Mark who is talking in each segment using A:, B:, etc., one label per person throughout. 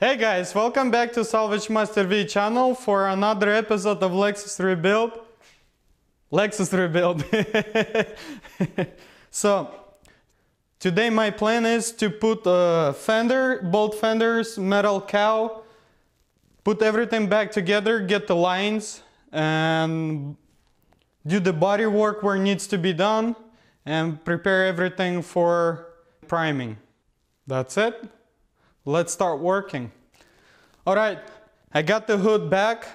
A: Hey guys, welcome back to Salvage Master V channel for another episode of Lexus Rebuild. So, today my plan is to put a fender, bolt fenders, metal cowl, put everything back together, get the lines, and do the body work where it needs to be done, and prepare everything for priming. That's it. Let's start working. Alright, I got the hood back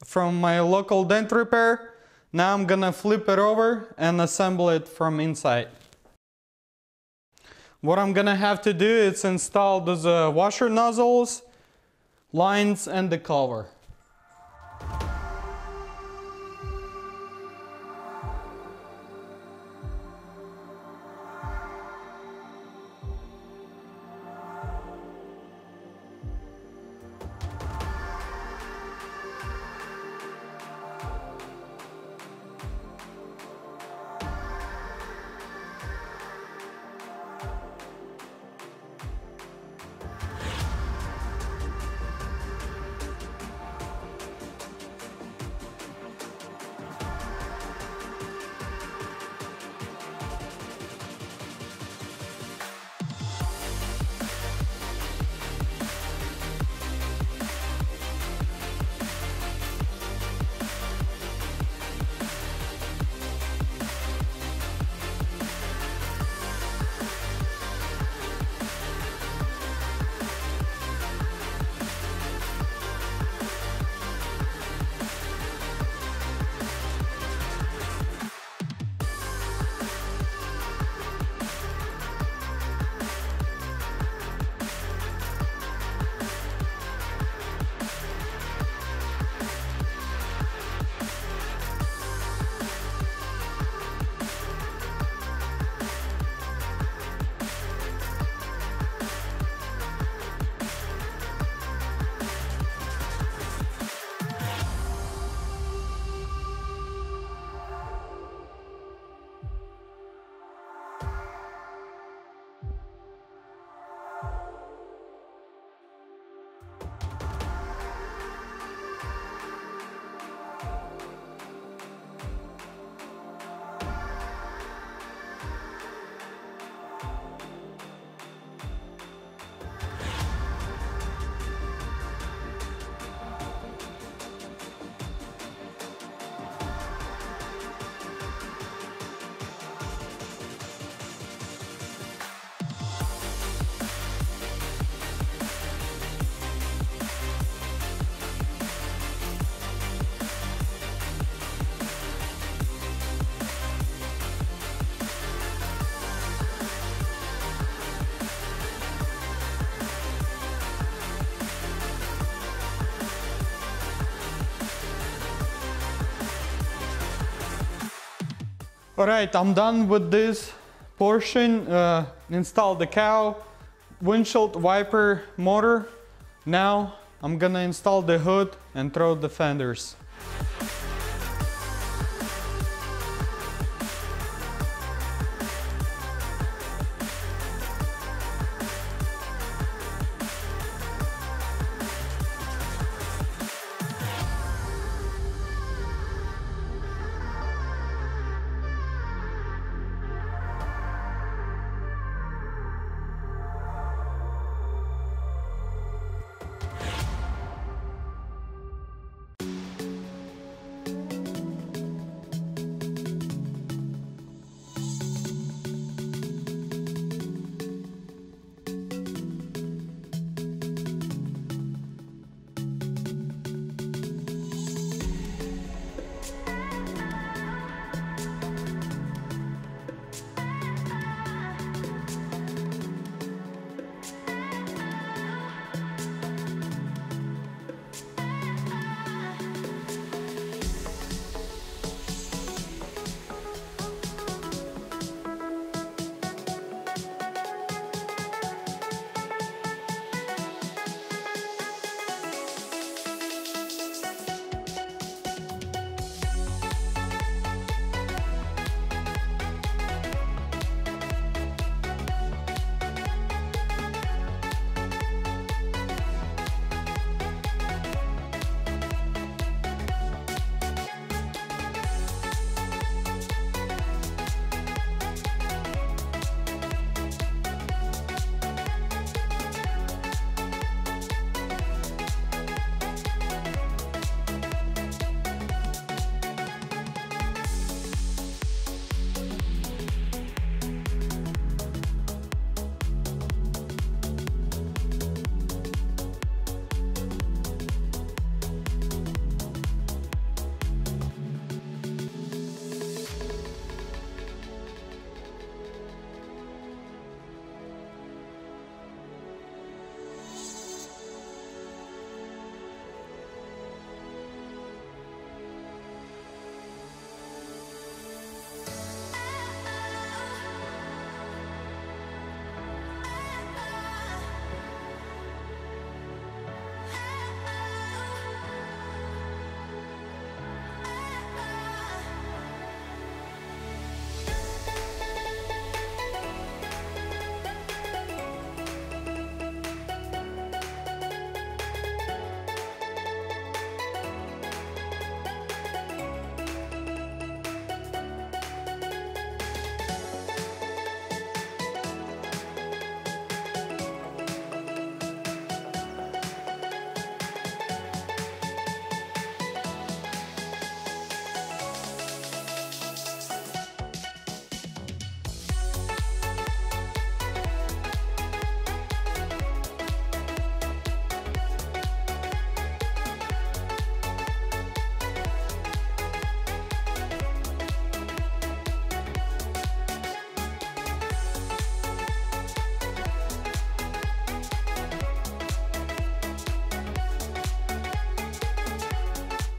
A: from my local dent repair. Now I'm gonna flip it over and assemble it from inside. What I'm gonna have to do is install those washer nozzles, lines, and the cover. Alright, I'm done with this portion. Install the cowl, windshield wiper motor. Now I'm gonna install the hood and throw the fenders.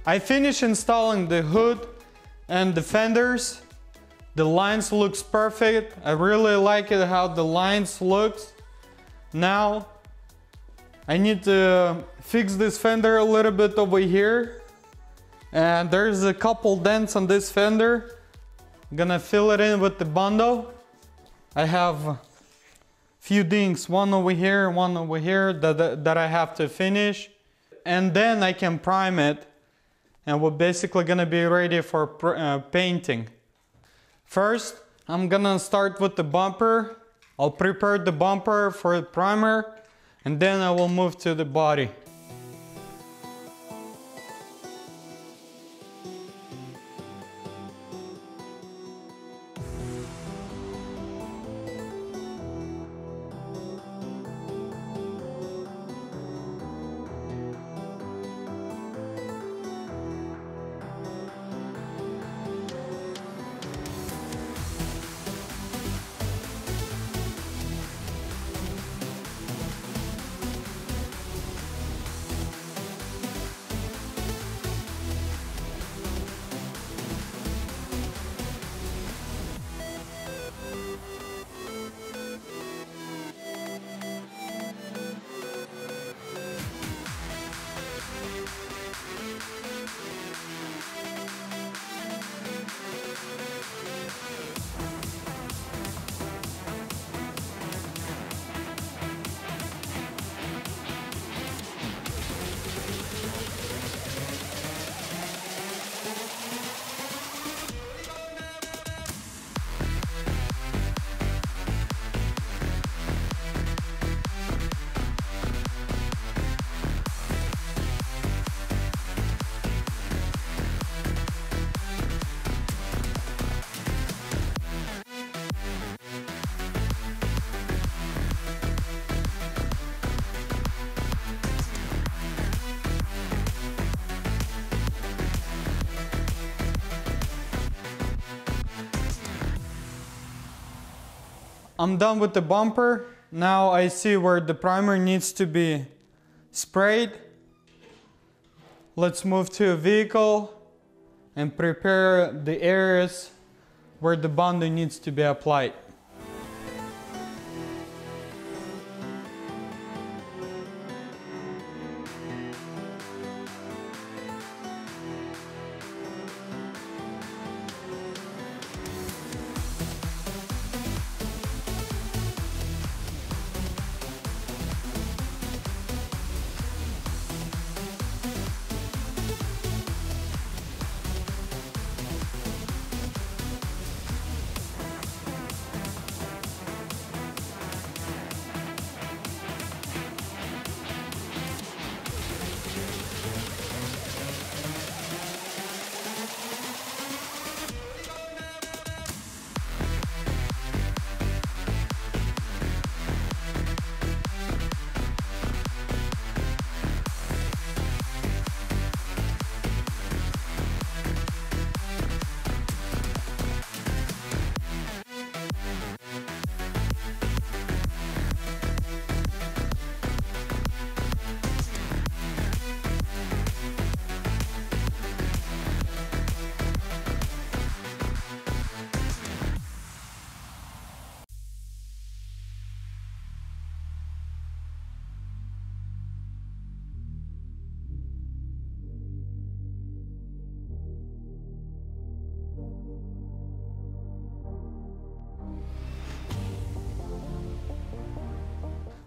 A: I finished installing the hood and the fenders. The lines looks perfect. I really like it how the lines looks. Now I need to fix this fender a little bit over here. And there's a couple dents on this fender. I'm gonna fill it in with the Bondo. I have few dings, one over here, one over here that I have to finish. And then I can prime it and we're basically gonna be ready for painting. First, I'm gonna start with the bumper. I'll prepare the bumper for the primer and then I will move to the body. I'm done with the bumper. Now I see where the primer needs to be sprayed. Let's move to a vehicle and prepare the areas where the Bondo needs to be applied.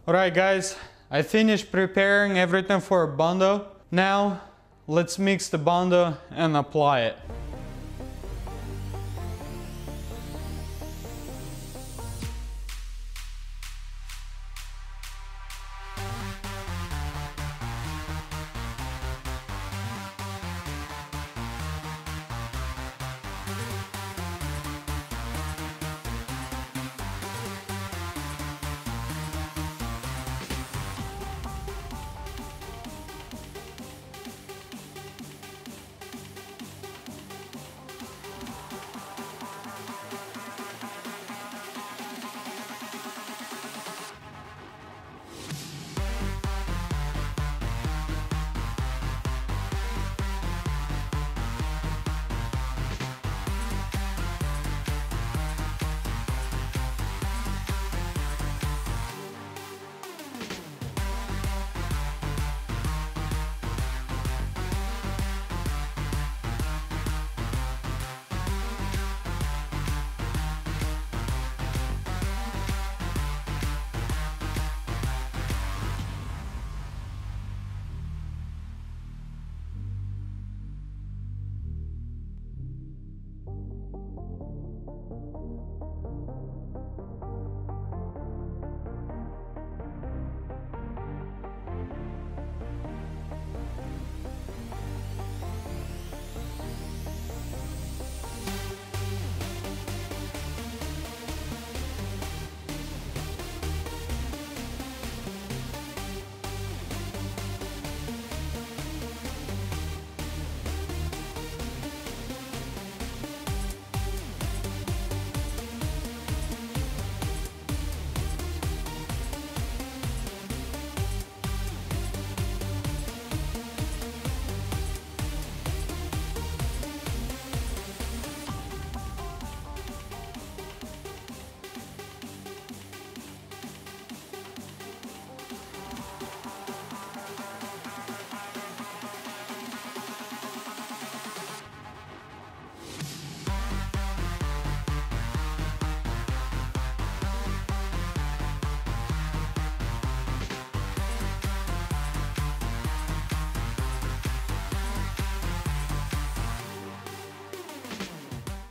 A: Alright guys, I finished preparing everything for Bondo. Now let's mix the Bondo and apply it.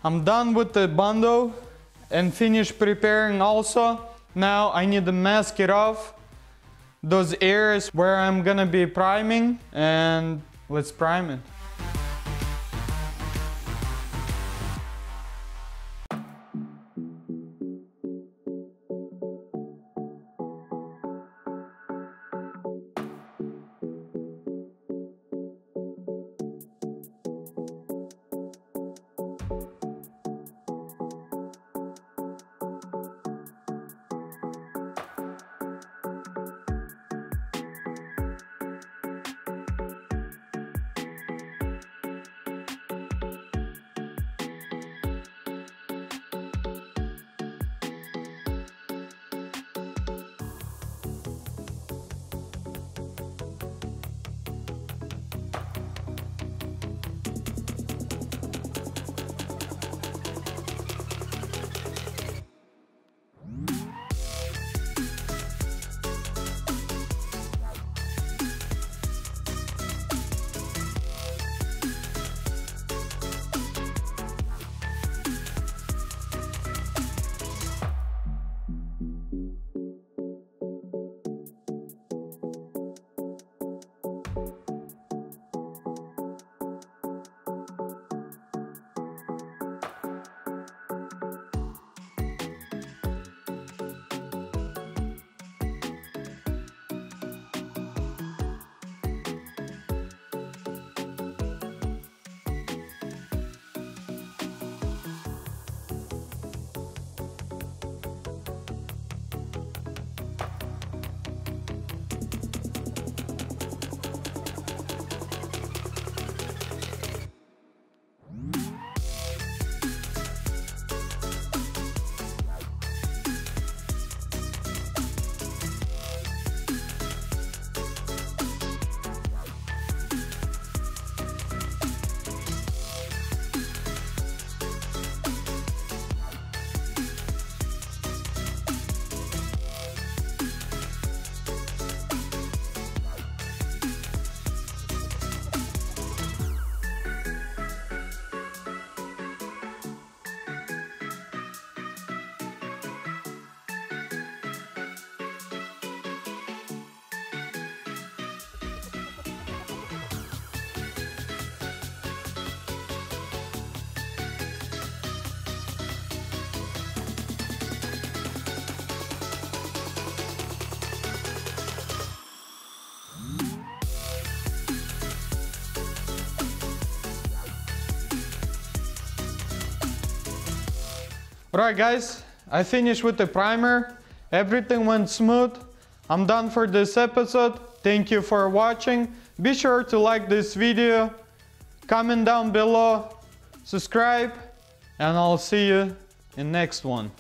A: I'm done with the Bondo and finished preparing also. Now I need to mask it off, those areas where I'm gonna be priming, and let's prime it. Alright guys, I finished with the primer. Everything went smooth. I'm done for this episode. Thank you for watching. Be sure to like this video, comment down below, subscribe, and I'll see you in next one.